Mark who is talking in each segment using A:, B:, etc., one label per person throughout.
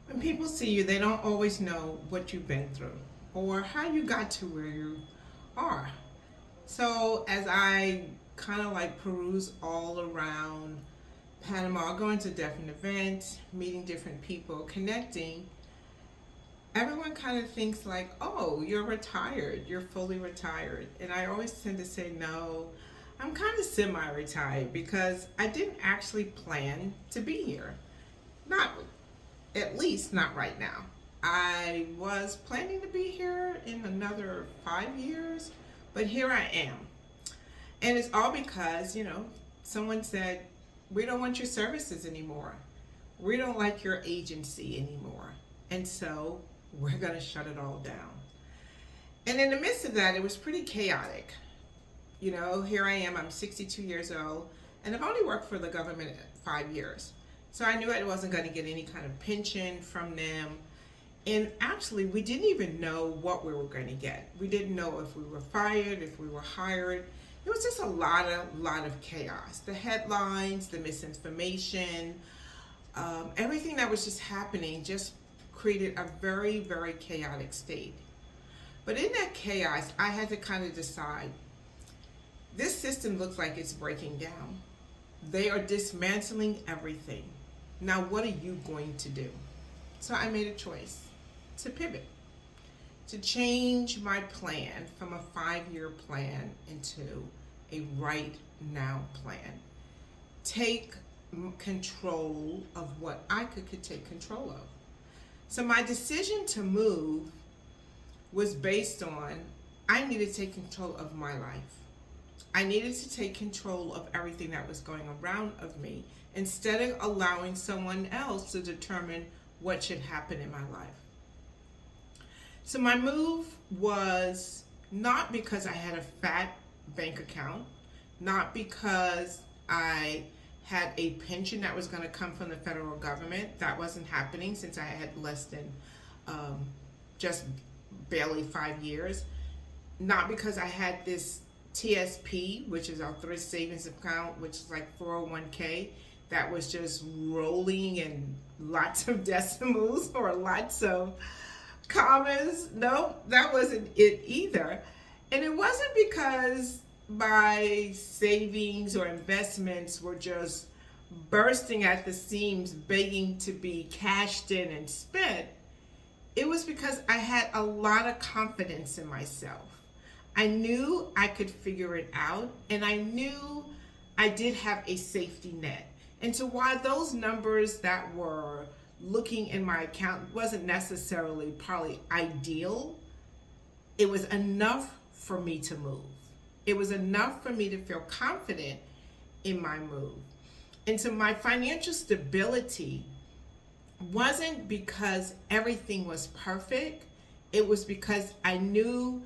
A: When people see you, they don't always know what you've been through or how you got to where you are. So, as I kind of like peruse all around Panama, going to different events, meeting different people, connecting, everyone kind of thinks like, oh, you're retired, you're fully retired. And I always tend to say, no, I'm kind of semi retired because I didn't actually plan to be here. Not At least not right now. I was planning to be here in another 5 years, but here I am. And it's all because, someone said, we don't want your services anymore. We don't like your agency anymore. And so we're going to shut it all down. And in the midst of that, it was pretty chaotic. Here I am, I'm 62 years old, and I've only worked for the government 5 years. So I knew I wasn't going to get any kind of pension from them. And actually, we didn't even know what we were going to get. We didn't know if we were fired, if we were hired. It was just a lot of chaos. The headlines, the misinformation, everything that was just happening just created a very, very chaotic state. But in that chaos, I had to kind of decide, this system looks like it's breaking down. They are dismantling everything. Now, what are you going to do? So I made a choice to pivot, to change my plan from a 5 year plan into a right now plan. Take control of what I could take control of. So my decision to move was based on I needed to take control of my life. I needed to take control of everything that was going around of me instead of allowing someone else to determine what should happen in my life. So my move was not because I had a fat bank account, not because I had a pension that was going to come from the federal government. That wasn't happening since I had less than just barely 5 years. Not because I had this TSP, which is our thrift savings account, which is like 401k, that was just rolling in lots of decimals or lots of commas. No, that wasn't it either. And it wasn't because my savings or investments were just bursting at the seams, begging to be cashed in and spent. It was because I had a lot of confidence in myself. I knew I could figure it out, and I knew I did have a safety net. And so while those numbers that were looking in my account wasn't necessarily probably ideal, it was enough for me to move. It was enough for me to feel confident in my move. And so my financial stability wasn't because everything was perfect. It was because I knew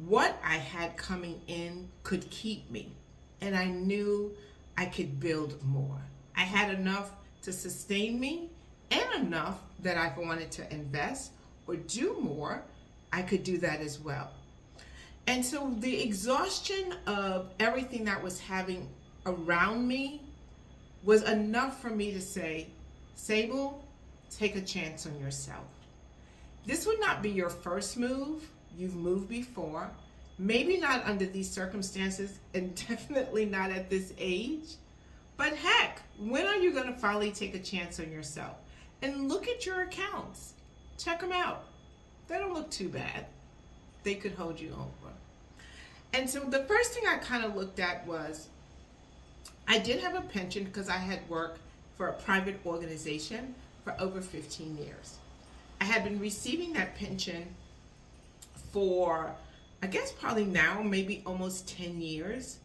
A: what I had coming in could keep me, and I knew I could build more. I had enough to sustain me and enough that I wanted to invest or do more, I could do that as well. And so the exhaustion of everything that was having around me was enough for me to say, Sable, take a chance on yourself. This would not be your first move. You've moved before. Maybe not under these circumstances, and definitely not at this age. But heck, when are you going to finally take a chance on yourself? And look at your accounts. Check them out. They don't look too bad. They could hold you over. And so the first thing I kind of looked at was I did have a pension because I had worked for a private organization for over 15 years. I had been receiving that pension for, I guess probably now, maybe almost 10 years.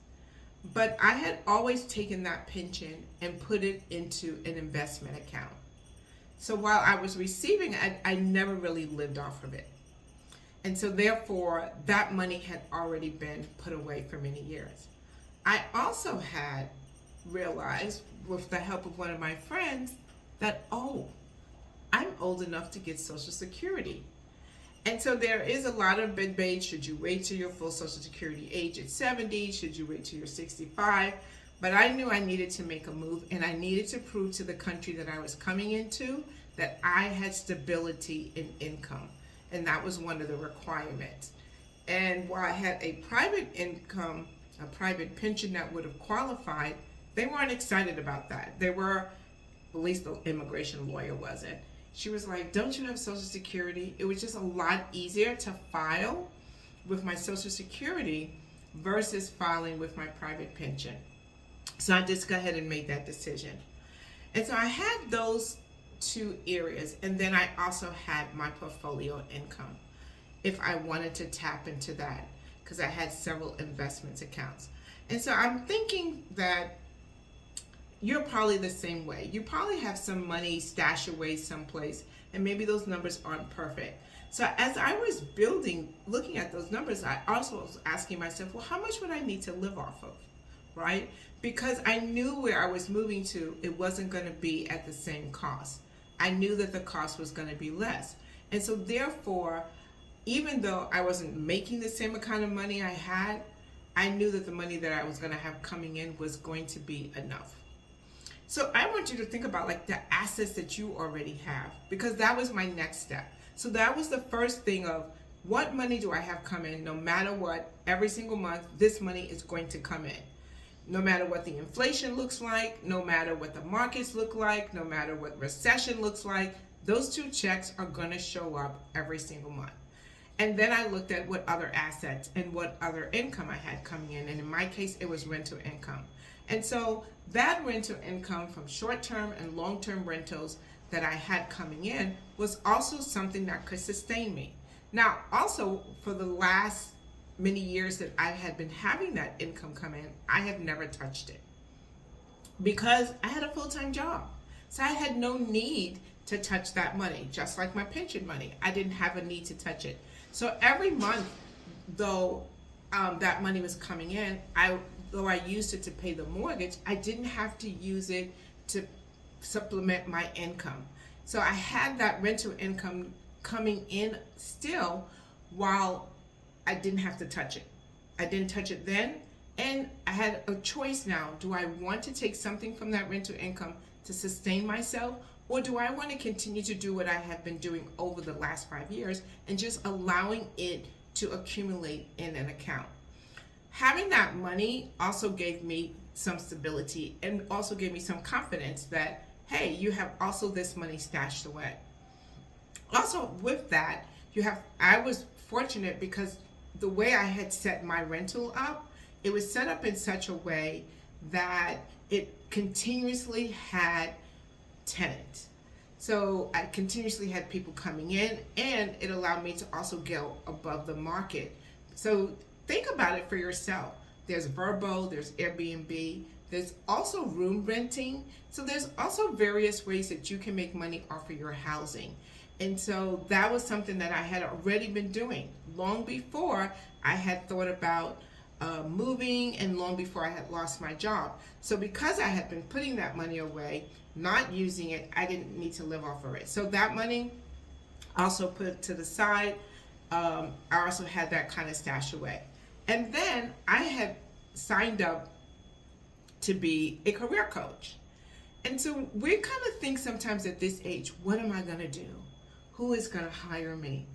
A: But I had always taken that pension and put it into an investment account. So while I was receiving it, I never really lived off of it. And so therefore, that money had already been put away for many years. I also had realized, with the help of one of my friends, that, oh, I'm old enough to get Social Security. And so there is a lot of debate. Should you wait till your full Social Security age at 70? Should you wait till you're 65? But I knew I needed to make a move, and I needed to prove to the country that I was coming into that I had stability in income. And that was one of the requirements. And while I had a private income, a private pension that would have qualified, they weren't excited about that. They were, at least the immigration lawyer wasn't. She was like, don't you have Social Security? It was just a lot easier to file with my Social Security versus filing with my private pension. So I just go ahead and made that decision. And so I had those two areas. And then I also had my portfolio income if I wanted to tap into that, because I had several investments accounts. And so I'm thinking that you're probably the same way. You probably have some money stashed away someplace, and maybe those numbers aren't perfect. So as I was looking at those numbers, I also was asking myself, well, how much would I need to live off of, right? Because I knew where I was moving to, it wasn't going to be at the same cost. I knew that the cost was going to be less. And so therefore, even though I wasn't making the same kind of money I had, I knew that the money that I was going to have coming in was going to be enough. So I want you to think about like the assets that you already have, because that was my next step. So that was the first thing of what money do I have come in, no matter what, every single month, this money is going to come in. No matter what the inflation looks like, no matter what the markets look like, no matter what recession looks like, those two checks are going to show up every single month. And then I looked at what other assets and what other income I had coming in. And in my case, it was rental income. And so that rental income from short-term and long-term rentals that I had coming in was also something that could sustain me. Now, also for the last many years that I had been having that income come in, I have never touched it because I had a full-time job. So I had no need to touch that money, just like my pension money. I didn't have a need to touch it. So every month, though that money was coming in, though I used it to pay the mortgage, I didn't have to use it to supplement my income. So I had that rental income coming in still while I didn't have to touch it. I didn't touch it then, and I had a choice now. Do I want to take something from that rental income to sustain myself, or do I want to continue to do what I have been doing over the last 5 years and just allowing it to accumulate in an account? Having that money also gave me some stability and also gave me some confidence that, hey, you have also this money stashed away. Also with that, I was fortunate because the way I had set my rental up, it was set up in such a way that it continuously had tenants. So I continuously had people coming in, and it allowed me to also go above the market. So think about it for yourself. There's Vrbo, there's Airbnb, there's also room renting. So there's also various ways that you can make money off of your housing. And so that was something that I had already been doing long before I had thought about moving, and long before I had lost my job. So because I had been putting that money away, not using it, I didn't need to live off of it. So that money also put to the side. I also had that kind of stashed away. And then I had signed up to be a career coach. And so we kind of think sometimes at this age, what am I going to do? Who is going to hire me?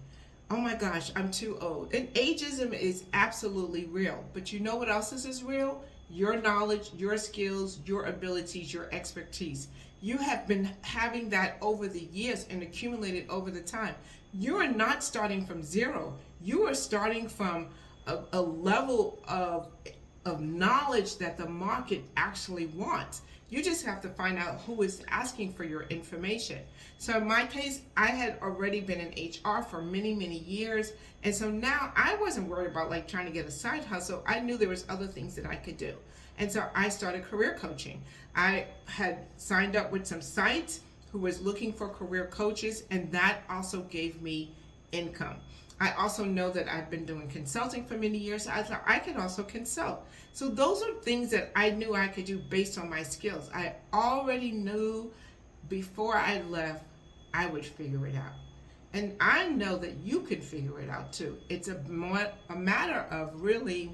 A: Oh my gosh, I'm too old. And ageism is absolutely real. But you know what else is real? Your knowledge, your skills, your abilities, your expertise. You have been having that over the years and accumulated over the time. You are not starting from zero. You are starting from a level of knowledge that the market actually wants. You just have to find out who is asking for your information. So in my case, I had already been in HR for many, many years. And so now I wasn't worried about like trying to get a side hustle. I knew there was other things that I could do. And so I started career coaching. I had signed up with some sites who was looking for career coaches, and that also gave me income. I also know that I've been doing consulting for many years. So I thought I can also consult. So those are things that I knew I could do based on my skills. I already knew before I left, I would figure it out. And I know that you can figure it out too. It's a matter of really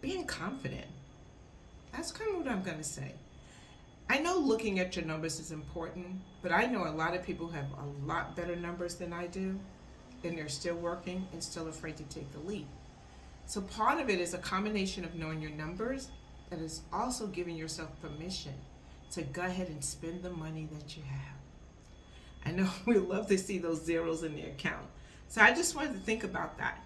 A: being confident. That's kind of what I'm going to say. I know looking at your numbers is important, but I know a lot of people have a lot better numbers than I do, and they're still working and still afraid to take the leap. So part of it is a combination of knowing your numbers, that is also giving yourself permission to go ahead and spend the money that you have. I know we love to see those zeros in the account. So I just wanted to think about that.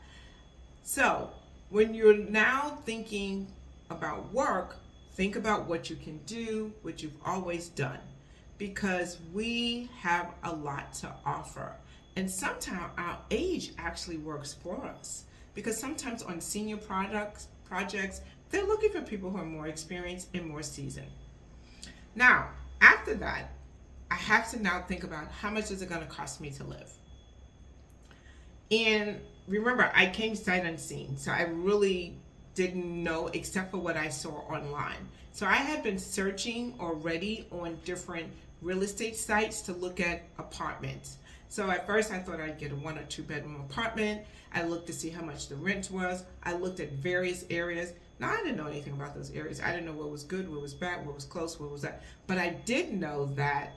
A: So when you're now thinking about work, think about what you can do, what you've always done, because we have a lot to offer. And sometimes our age actually works for us, because sometimes on senior projects, they're looking for people who are more experienced and more seasoned. Now, after that, I have to now think about how much is it going to cost me to live. And remember, I came sight unseen, so I really didn't know except for what I saw online. So I had been searching already on different real estate sites to look at apartments. So at first I thought I'd get a 1 or 2 bedroom apartment. I looked to see how much the rent was. I looked at various areas. Now, I didn't know anything about those areas. I didn't know what was good, what was bad, what was close, what was that. But I did know that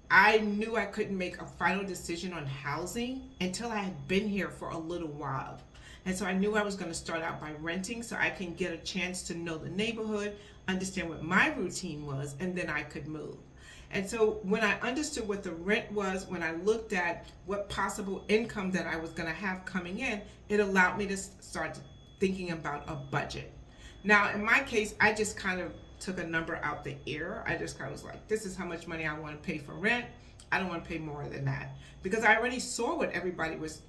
A: I knew I couldn't make a final decision on housing until I had been here for a little while. And so I knew I was going to start out by renting so I can get a chance to know the neighborhood, understand what my routine was, and then I could move. And so when I understood what the rent was, when I looked at what possible income that I was going to have coming in, it allowed me to start thinking about a budget. Now, in my case, I just kind of took a number out the air. I just kind of was like, this is how much money I want to pay for rent. I don't want to pay more than that, because I already saw what everybody was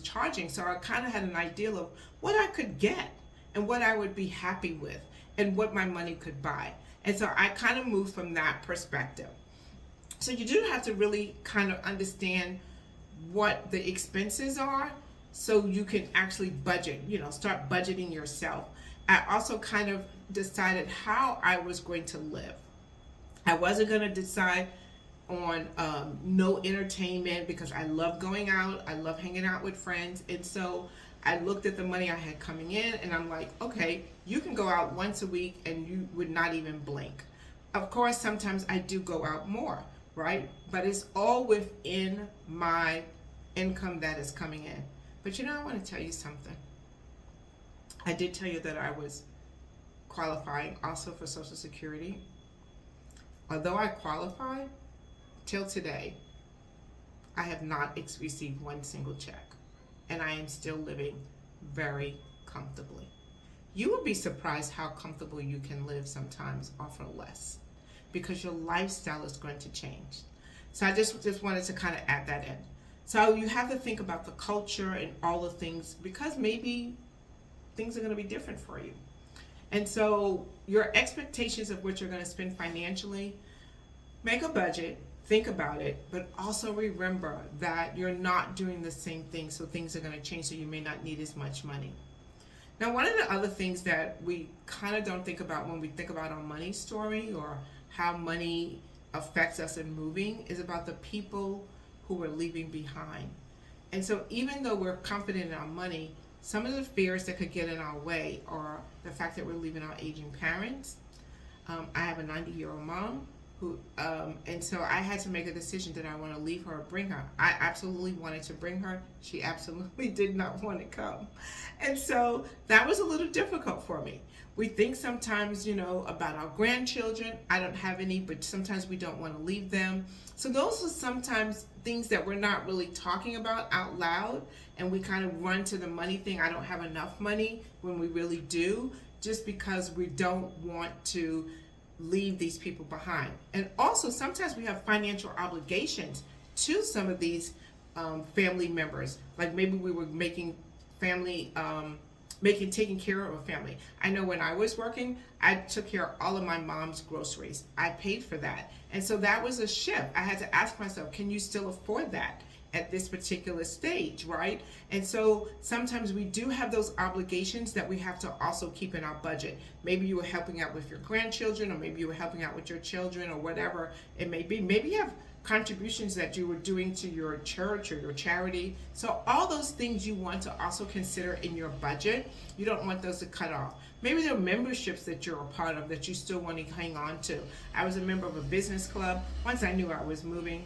A: charging. So I kind of had an idea of what I could get and what I would be happy with and what my money could buy. And so I kind of moved from that perspective. So you do have to really kind of understand what the expenses are so you can actually budget, start budgeting yourself. I also kind of decided how I was going to live. I wasn't going to decide on no entertainment, because I love going out. I love hanging out with friends. And so I looked at the money I had coming in and I'm like, okay, you can go out once a week and you would not even blink. Of course, sometimes I do go out more, right? But it's all within my income that is coming in. But I want to tell you something. I did tell you that I was qualifying also for Social Security. Although I qualified, till today, I have not received one single check. And I am still living very comfortably. You will be surprised how comfortable you can live sometimes off of less, because your lifestyle is going to change. So I just wanted to kind of add that in. So you have to think about the culture and all the things, because maybe things are going to be different for you. And so your expectations of what you're going to spend financially, make a budget, think about it, but also remember that you're not doing the same thing, so things are going to change, so you may not need as much money. Now, one of the other things that we kind of don't think about when we think about our money story or how money affects us in moving is about the people who we're leaving behind. And so even though we're confident in our money, some of the fears that could get in our way are the fact that we're leaving our aging parents. I have a 90-year-old mom and so I had to make a decision that I want to leave her or bring her. I absolutely wanted to bring her. She absolutely did not want to come. And so that was a little difficult for me. We think sometimes, about our grandchildren. I don't have any, but sometimes we don't want to leave them. So those are sometimes things that we're not really talking about out loud, and we kind of run to the money thing. I don't have enough money when we really do, just because we don't want to leave these people behind. And also sometimes we have financial obligations to some of these family members. Like maybe we were taking care of a family. I know when I was working, I took care of all of my mom's groceries. I paid for that. And so that was a shift. I had to ask myself, can you still afford that at this particular stage, right? And so sometimes we do have those obligations that we have to also keep in our budget. Maybe you were helping out with your grandchildren, or maybe you were helping out with your children, or whatever it may be. Maybe you have contributions that you were doing to your church or your charity. So all those things you want to also consider in your budget. You don't want those to cut off. Maybe there are memberships that you're a part of that you still want to hang on to. I was a member of a business club. Once I knew I was moving,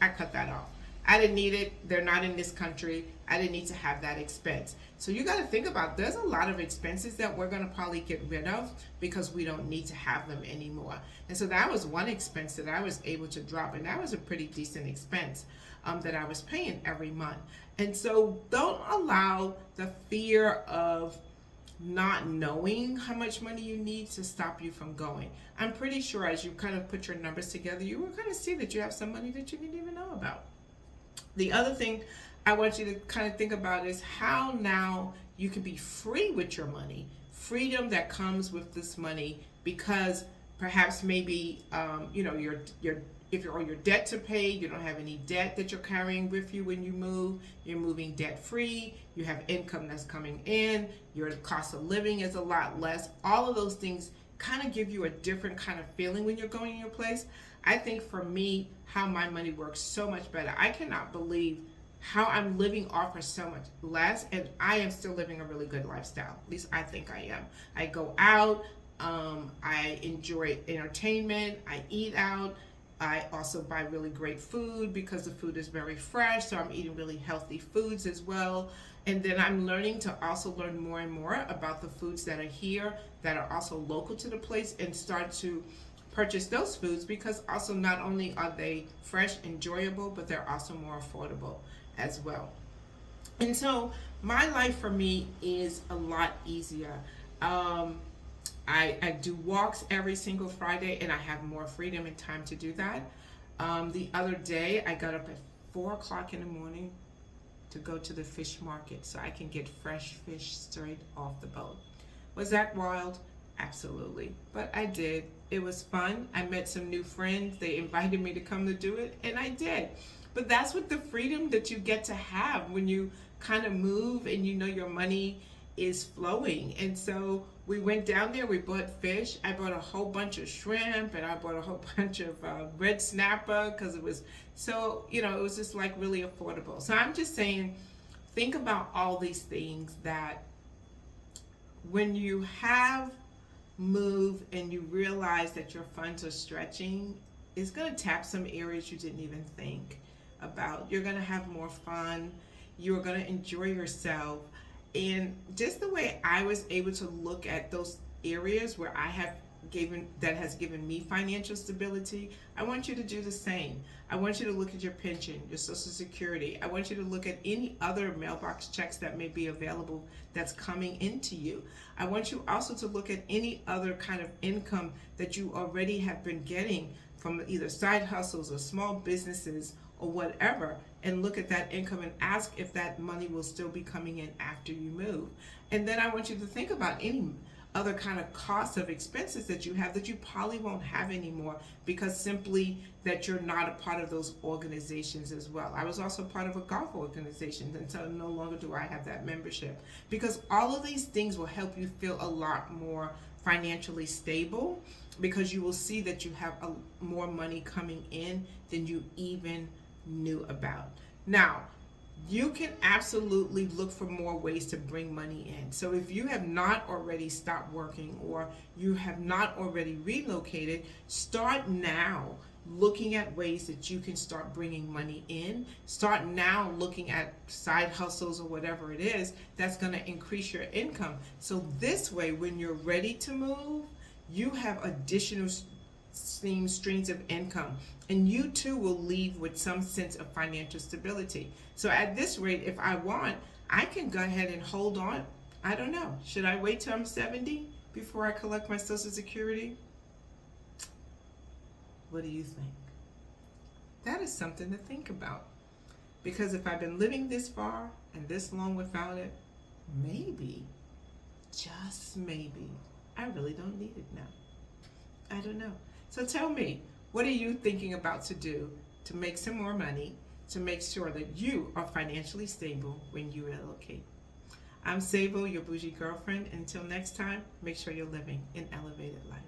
A: I cut that off. I didn't need it. They're not in this country. I didn't need to have that expense. So you got to think about, there's a lot of expenses that we're going to probably get rid of because we don't need to have them anymore. And so that was one expense that I was able to drop, and that was a pretty decent expense that I was paying every month. And so don't allow the fear of not knowing how much money you need to stop you from going. I'm pretty sure as you kind of put your numbers together, you will kind of see that you have some money that you didn't even know about. The other thing I want you to kind of think about is how now you can be free with your money. Freedom that comes with this money, because perhaps maybe if you're on your debt to pay, you don't have any debt that you're carrying with you when you move. You're moving debt free. You have income that's coming in. Your cost of living is a lot less. All of those things kind of give you a different kind of feeling when you're going in your place. I think for me, how my money works so much better. I cannot believe how I'm living off of so much less, and I am still living a really good lifestyle. At least I think I am. I go out, I enjoy entertainment, I eat out. I also buy really great food because the food is very fresh, so I'm eating really healthy foods as well. And then I'm learning to also learn more and more about the foods that are here, that are also local to the place, and start to purchase those foods, because also not only are they fresh, enjoyable, but they're also more affordable as well. And so my life for me is a lot easier. I do walks every single Friday, and I have more freedom and time to do that. The other day, I got up at 4 o'clock in the morning to go to the fish market so I can get fresh fish straight off the boat. Was that wild? Absolutely. But I did. It was fun. I met some new friends. They invited me to come to do it, and I did. But that's what the freedom that you get to have when you kind of move and you know your money is flowing. And so we went down there, we bought fish. I bought a whole bunch of shrimp, and I bought a whole bunch of red snapper, because it was so, it was just like really affordable. So I'm just saying, think about all these things that when you have move and you realize that your funds are stretching, it's going to tap some areas you didn't even think about. You're going to have more fun. You're going to enjoy yourself. And just the way I was able to look at those areas where that has given me financial stability, I want you to do the same. I want you to look at your pension, your Social Security. I want you to look at any other mailbox checks that may be available that's coming into you. I want you also to look at any other kind of income that you already have been getting from either side hustles or small businesses or whatever, and look at that income and ask if that money will still be coming in after you move. And then I want you to think about any other kind of costs of expenses that you have that you probably won't have anymore, because simply that you're not a part of those organizations as well. I was also part of a golf organization, and so no longer do I have that membership, because all of these things will help you feel a lot more financially stable, because you will see that you have more money coming in than you even knew about. Now, you can absolutely look for more ways to bring money in. So if you have not already stopped working, or you have not already relocated, start now looking at ways that you can start bringing money in. Start now looking at side hustles or whatever it is that's going to increase your income. So this way, when you're ready to move, you have additional streams of income, and you too will leave with some sense of financial stability. So at this rate, if I want, I can go ahead and hold on. I don't know, should I wait till I'm 70 before I collect my Social Security? What do you think? That is something to think about, because if I've been living this far and this long without it, maybe, just maybe, I really don't need it now. I don't know. So tell me, what are you thinking about to do to make some more money, to make sure that you are financially stable when you relocate? I'm Sable, your bougie girlfriend. Until next time, make sure you're living an elevated life.